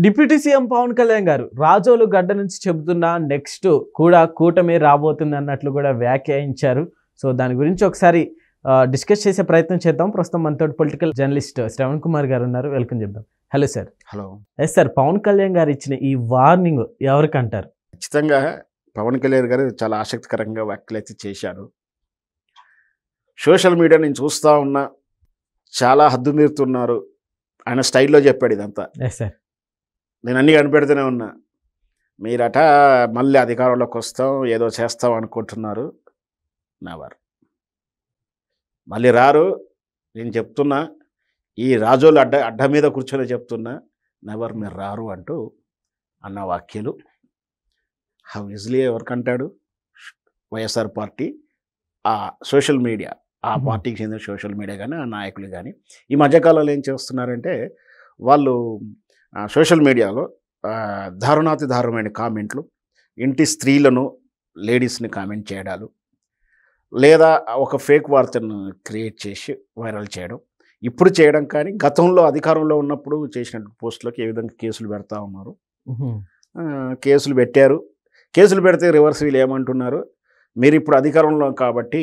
Deputy CM Pawan Kalyan గారు రాజోలు గడ్డ నుంచి చెబుతున్న నెక్స్ట్ కూడా కూటమి రాబోతుంది అన్నట్లు కూడా వ్యాఖ్యానించారు. సో దాని గురించి ఒకసారి డిస్కస్ చేసే ప్రయత్నం చేద్దాం. ప్రస్తుతం మనతో పొలిటికల్ జర్నలిస్ట్ శ్రవణ్ కుమార్ గారు ఉన్నారు. వెల్కమ్ చెప్దాం. Hello sir. Hello. Yes sir, Pavan Kalyan garu ఇచ్చిన ఈ వార్నింగ్ ఎవరికి అంటారు? ఖచ్చితంగా పవన్ కళ్యాణ్ గారు చాలా ఆసక్తికరంగా వ్యాఖ్యలు అయితే చేశారు. సోషల్ మీడియా నేను చూస్తూ ఉన్నా, చాలా హద్దు మీరుతున్నారు. ఆయన స్టైల్లో చెప్పాడు ఇదంతా. Yes sir. నేను అన్నీ కనిపెడుతూనే ఉన్నా. మీరట మళ్ళీ అధికారంలోకి వస్తాం, ఏదో చేస్తాం అనుకుంటున్నారు. నెవర్. మళ్ళీ రారు. నేను చెప్తున్నా, ఈ రాజోలు అడ్డ మీద కూర్చొని చెప్తున్నా, నెవర్ మీరు రారు అంటూ అన్న వాక్యాలు హౌ ఈజీలీ ఎవరికంటాడు? వైఎస్ఆర్ పార్టీ, ఆ సోషల్ మీడియా, ఆ పార్టీకి చెందిన సోషల్ మీడియా కానీ, ఆ నాయకులు కానీ ఈ మధ్యకాలంలో ఏం చేస్తున్నారంటే, వాళ్ళు సోషల్ మీడియాలో దారుణాతి దారుణమైన కామెంట్లు, ఇంటి స్త్రీలను, లేడీస్ని కామెంట్ చేయడాలు, లేదా ఒక ఫేక్ వార్తను క్రియేట్ చేసి వైరల్ చేయడం, ఇప్పుడు చేయడం కానీ గతంలో అధికారంలో ఉన్నప్పుడు చేసిన పోస్టులకు ఏ విధంగా కేసులు పెడతా ఉన్నారు. కేసులు పెట్టారు. కేసులు పెడితే రివర్స్ వీళ్ళు ఏమంటున్నారు, మీరు ఇప్పుడు అధికారంలో కాబట్టి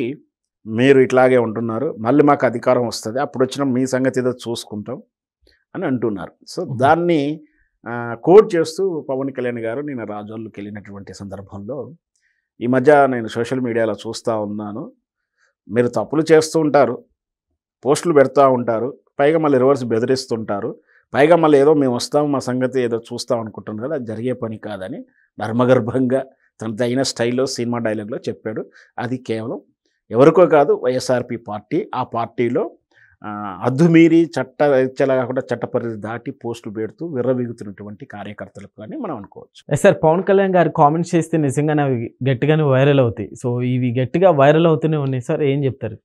మీరు ఇట్లాగే ఉంటున్నారు, మళ్ళీ మాకు అధికారం వస్తుంది, అప్పుడు వచ్చిన మీ సంగతి ఏదో చూసుకుంటాం అని అంటున్నారు. సో దాన్ని కోట్ చేస్తూ పవన్ కళ్యాణ్ గారు నేను రాజోళ్ళకి వెళ్ళినటువంటి సందర్భంలో, ఈ మధ్య నేను సోషల్ మీడియాలో చూస్తూ ఉన్నాను, మీరు తప్పులు చేస్తూ ఉంటారు, పోస్టులు పెడతా ఉంటారు, పైగా మళ్ళీ రివర్స్ బెదిరిస్తుంటారు, పైగా మళ్ళీ ఏదో మేము వస్తాం, మా సంగతి ఏదో చూస్తాం అనుకుంటున్నాం కదా, అది జరిగే పని కాదని ధర్మగర్భంగా తన తగిన స్టైల్లో సినిమా డైలాగ్లో చెప్పాడు. అది కేవలం ఎవరికో కాదు, వైఎస్ఆర్పి పార్టీ, ఆ పార్టీలో అద్దుమీరి చట్టలా కాకుండా చట్టపరిధి దాటి పోస్టులు పెడుతూ విర్రవీగుతున్నటువంటి కార్యకర్తలకు అని మనం అనుకోవచ్చు. సార్, పవన్ కళ్యాణ్ గారు కామెంట్స్ చేస్తే నిజంగానే అవి గట్టిగానే వైరల్ అవుతాయి. సో ఇవి గట్టిగా వైరల్ అవుతూనే ఉన్నాయి సార్, ఏం చెప్తారు?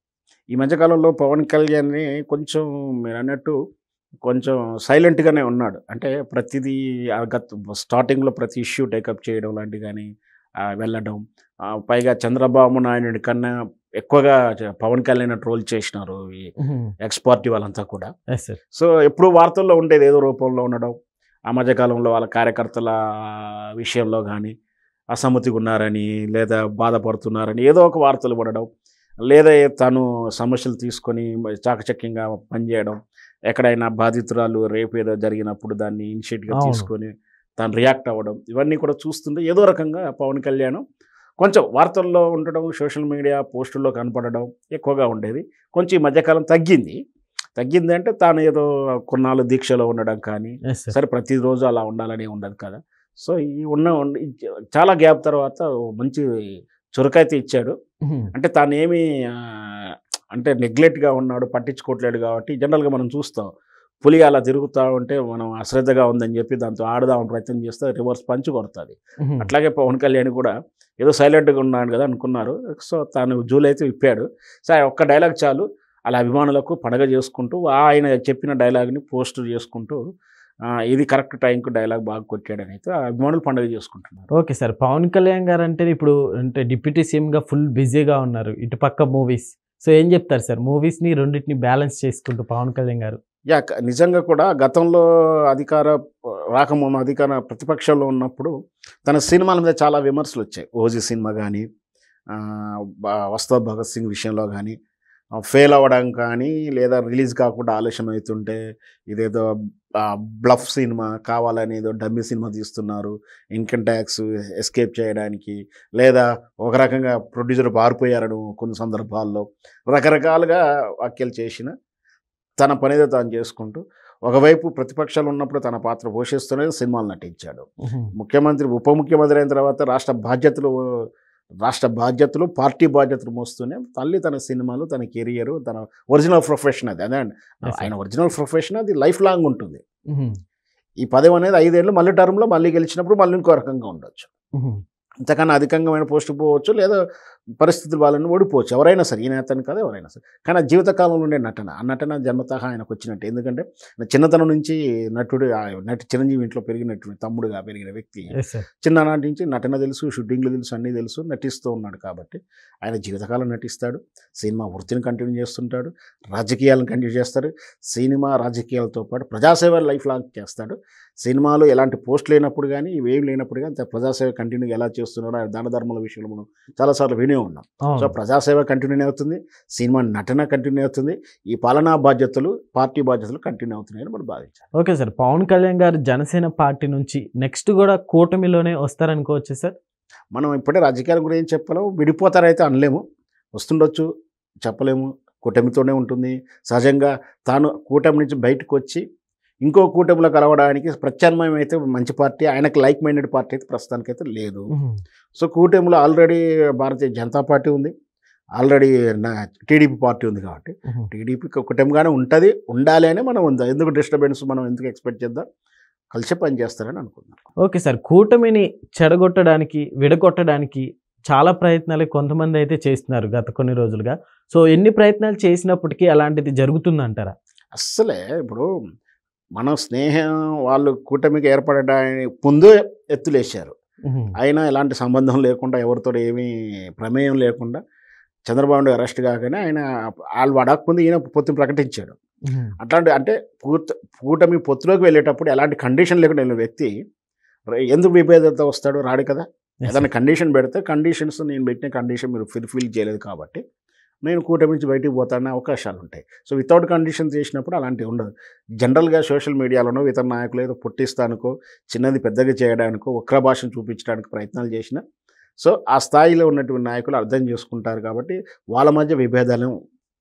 ఈ మధ్యకాలంలో పవన్ కళ్యాణ్ని కొంచెం మీరు అన్నట్టు కొంచెం సైలెంట్గానే ఉన్నాడు. అంటే ప్రతిదీ స్టార్టింగ్లో ప్రతి ఇష్యూ టేకప్ చేయడం లాంటివి కానీ వెళ్ళడం, పైగా చంద్రబాబు నాయుడు కన్నా ఎక్కువగా పవన్ కళ్యాణ్ ట్రోల్ చేసినారు ఈ ఎక్స్ పార్టీ వాళ్ళంతా కూడా. సో ఎప్పుడు వార్తల్లో ఉండేది ఏదో రూపంలో ఉండడం, ఆ మధ్యకాలంలో వాళ్ళ కార్యకర్తల విషయంలో కానీ అసమ్మతిగా ఉన్నారని, లేదా బాధపడుతున్నారని ఏదో ఒక వార్తలు పడడం, లేదా తను సమస్యలు తీసుకొని చాకచక్యంగా పనిచేయడం, ఎక్కడైనా బాధితురాలు రేపు ఏదో జరిగినప్పుడు దాన్ని ఇనిషియేటివ్గా తీసుకొని తను రియాక్ట్ అవ్వడం, ఇవన్నీ కూడా చూస్తుంటే ఏదో రకంగా పవన్ కళ్యాణ్ కొంచెం వార్తల్లో ఉండడం, సోషల్ మీడియా పోస్టుల్లో కనపడడం ఎక్కువగా ఉండేది. కొంచెం ఈ మధ్యకాలం తగ్గింది అంటే తాను ఏదో కొన్నాళ్ళు దీక్షలో ఉండడం కానీ, సరే ప్రతిరోజు అలా ఉండాలని ఉండదు కదా. సో ఈ చాలా గ్యాప్ తర్వాత మంచి చురుకైతే ఇచ్చాడు. అంటే తాను ఏమి అంటే నెగ్లెక్ట్గా ఉన్నాడు, పట్టించుకోవట్లేడు కాబట్టి జనరల్గా మనం చూస్తాం, పులి అలా తిరుగుతూ ఉంటే మనం అశ్రద్ధగా ఉందని చెప్పి దాంతో ఆడదామని ప్రయత్నం చేస్తే రివర్స్ పంచి కొడుతుంది. అట్లాగే పవన్ కళ్యాణ్ కూడా ఏదో సైలెంట్గా ఉన్నాడు కదా అనుకున్నారు. సో తాను జూలైతే విప్పాడు. సరే ఒక్క డైలాగ్ చాలు, అలా అభిమానులకు పండగ చేసుకుంటూ ఆయన చెప్పిన డైలాగ్ని పోస్ట్ చేసుకుంటూ ఇది కరెక్ట్ టైంకు డైలాగ్ బాగా కొట్టాడని అయితే అభిమానులు పండుగ చేసుకుంటున్నారు. ఓకే సార్, పవన్ కళ్యాణ్ గారు అంటే ఇప్పుడు అంటే డిప్యూటీ సీఎంగా ఫుల్ బిజీగా ఉన్నారు, ఇటు పక్క మూవీస్. సో ఏం చెప్తారు సార్, మూవీస్ని రెండింటిని బ్యాలెన్స్ చేసుకుంటూ పవన్ కళ్యాణ్ గారు? నిజంగా కూడా గతంలో అధికార ప్రతిపక్షంలో ఉన్నప్పుడు తన సినిమాల మీద చాలా విమర్శలు వచ్చాయి. ఓజీ సినిమా కానీ, వస్తాద్ భగత్ సింగ్ విషయంలో కానీ ఫెయిల్ అవ్వడం కానీ, లేదా రిలీజ్ కాకుండా ఆలస్యం అవుతుంటే ఇదేదో బ్లఫ్ సినిమా కావాలని ఏదో డమ్మీ సినిమా తీస్తున్నారు, ఇన్కమ్ ట్యాక్స్ ఎస్కేప్ చేయడానికి, లేదా ఒక రకంగా ప్రొడ్యూసర్ పారిపోయారని కొన్ని సందర్భాల్లో రకరకాలుగా వ్యాఖ్యలు చేసిన తన పనిదో తాను చేసుకుంటూ ఒకవైపు ప్రతిపక్షాలు ఉన్నప్పుడు తన పాత్ర పోషిస్తూనే సినిమాలు నటించాడు. ఉప ముఖ్యమంత్రి అయిన తర్వాత రాష్ట్ర బాధ్యతలు పార్టీ బాధ్యతలు మోస్తూనే తన సినిమాలు, తన కెరియర్, తన ఒరిజినల్ ప్రొఫెషన్ అది. అదే ఆయన ఒరిజినల్ ప్రొఫెషన్, అది లైఫ్ లాంగ్ ఉంటుంది. ఈ పదవి అనేది 5 ఏళ్ళు, మళ్ళీ టర్మ్లో మళ్ళీ గెలిచినప్పుడు మళ్ళీ ఇంకో రకంగా ఉండొచ్చు, ఇంతకన్నా అధికంగా పోస్టు పోవచ్చు, లేదా పరిస్థితులు వాళ్ళని ఓడిపోవచ్చు, ఎవరైనా సరే, ఈ నేతని కాదు ఎవరైనా సరే. కానీ ఆ జీవితకాలంలో ఉండే నటన, ఆ నటన జన్మతహా ఆయనకు వచ్చినట్టు. ఎందుకంటే చిన్నతనం నుంచి నటుడు, నటి చిరంజీవి ఇంట్లో పెరిగినటువంటి తమ్ముడుగా పెరిగిన వ్యక్తి, ఎస్ సార్. చిన్ననాటి నుంచి నటన తెలుసు, షూటింగ్లు తెలుసు, అన్నీ తెలుసు, నటిస్తూ ఉన్నాడు. కాబట్టి ఆయన జీవితకాలం నటిస్తాడు, సినిమా వృత్తిని కంటిన్యూ చేస్తుంటాడు, రాజకీయాలను కంటిన్యూ చేస్తాడు, సినిమా రాజకీయాలతో పాటు ప్రజాసేవ లైఫ్ లాంగ్ చేస్తాడు. సినిమాలో ఎలాంటి పోస్ట్ లేనప్పుడు కానీ, ఇవేం లేనప్పుడు కానీ ప్రజాసేవ కంటిన్యూ ఎలా చేస్తున్నాడో, ఆయన దాన ధర్మాల విషయంలో మనం చాలాసార్లు వినే ఉన్నాం. సో ప్రజాసేవ కంటిన్యూ అవుతుంది, సినిమా నటన కంటిన్యూ అవుతుంది, ఈ పాలనా బాధ్యతలు, పార్టీ బాధ్యతలు కంటిన్యూ అవుతున్నాయని మనం భావించాలి. ఓకే సార్, పవన్ కళ్యాణ్ గారు జనసేన పార్టీ నుంచి నెక్స్ట్ కూడా కూటమిలోనే వస్తారనుకోవచ్చు సార్. మనం ఇప్పుడే రాజకీయాల గురించి ఏం చెప్పలేము, విడిపోతారైతే అనలేము, వస్తుండొచ్చు, చెప్పలేము. కూటమితోనే ఉంటుంది. సహజంగా తాను కూటమి నుంచి బయటకు వచ్చి ఇంకో కూటమిలో కలవడానికి ప్రత్యామ్నాయం అయితే మంచి పార్టీ, ఆయనకు లైక్ మైండెడ్ పార్టీ అయితే ప్రస్తుతానికైతే లేదు. సో కూటమిలో ఆల్రెడీ భారతీయ జనతా పార్టీ ఉంది, ఆల్రెడీ టీడీపీ పార్టీ ఉంది. కాబట్టి టీడీపీకి కూటమిగానే ఉంటుంది, ఉండాలి అని మనం ఉందా, ఎందుకు డిస్టర్బెన్స్, మనం ఎందుకు ఎక్స్పెక్ట్ చేద్దాం, కలిసి పనిచేస్తారని అనుకుందాం. ఓకే సార్, కూటమిని చెడగొట్టడానికి, విడగొట్టడానికి చాలా ప్రయత్నాలు కొంతమంది అయితే చేస్తున్నారు గత కొన్ని రోజులుగా. సో ఎన్ని ప్రయత్నాలు చేసినప్పటికీ అలాంటిది జరుగుతుందంటారా? అస్సలే ఇప్పుడు మనం స్నేహం వాళ్ళు కూటమికి ఏర్పడడానికి ముందు ఎత్తులేశారు. అయినా ఎలాంటి సంబంధం లేకుండా, ఎవరితో ఏమీ ప్రమేయం లేకుండా చంద్రబాబు నాయుడు అరెస్ట్ కాగానే ఆయన వాళ్ళు అడగకుండా ఈయన పొత్తుని ప్రకటించాడు. అట్లాంటి అంటే కూటమి పొత్తులోకి వెళ్ళేటప్పుడు ఎలాంటి కండిషన్ లేకుండా వెళ్ళిన వ్యక్తి ఎందుకు విభేదత వస్తాడు, రాడు కదా. ఏదైనా కండిషన్ పెడితే, కండిషన్స్ నేను పెట్టిన కండిషన్ మీరు ఫుల్ఫిల్ చేయలేదు కాబట్టి నేను కూటమి నుంచి బయటికి పోతానే అవకాశాలు ఉంటాయి. సో వితౌట్ కండిషన్స్ చేసినప్పుడు అలాంటివి ఉండదు. జనరల్గా సోషల్ మీడియాలోనో ఇతర నాయకులు ఏదో పుట్టిస్తానికో, చిన్నది పెద్దగా చేయడానికో, వక్ర భాషను చూపించడానికి ప్రయత్నాలు చేసిన, సో ఆ స్థాయిలో ఉన్నటువంటి నాయకులు అర్థం చేసుకుంటారు. కాబట్టి వాళ్ళ మధ్య విభేదాలు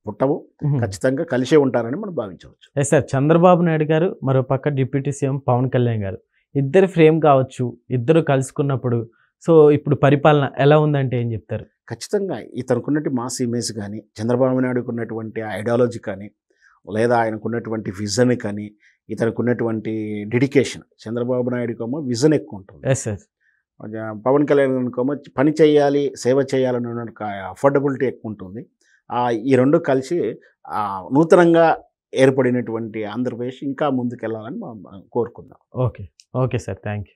పుట్టవు, ఖచ్చితంగా కలిసే ఉంటారని మనం భావించవచ్చు. ఎస్ సార్, చంద్రబాబు నాయుడు గారు, మరో పక్క డిప్యూటీ సీఎం పవన్ కళ్యాణ్ గారు, ఇద్దరు ఫ్రేమ్ కావచ్చు, ఇద్దరు కలుసుకున్నప్పుడు సో ఇప్పుడు పరిపాలన ఎలా ఉందంటే ఏం చెప్తారు? ఖచ్చితంగా ఇతనుకున్నటువంటి మాస్ ఇమేజ్ కానీ, చంద్రబాబు నాయుడుకు ఉన్నటువంటి ఐడియాలజీ కానీ, లేదా ఆయనకున్నటువంటి విజన్ కానీ, ఇతనుకున్నటువంటి డెడికేషన్, చంద్రబాబు నాయుడుకేమో విజన్ ఎక్కువ ఉంటుంది, ఎస్ సార్. పవన్ కళ్యాణ్కేమో పని చేయాలి, సేవ చేయాలన్న అఫోర్డబిలిటీ ఎక్కువ ఉంటుంది. ఈ రెండు కలిసి నూతనంగా ఏర్పడినటువంటి ఆంధ్రప్రదేశ్ ఇంకా ముందుకెళ్ళాలని మనం కోరుకుందాం. Okay, okay sir, thank you.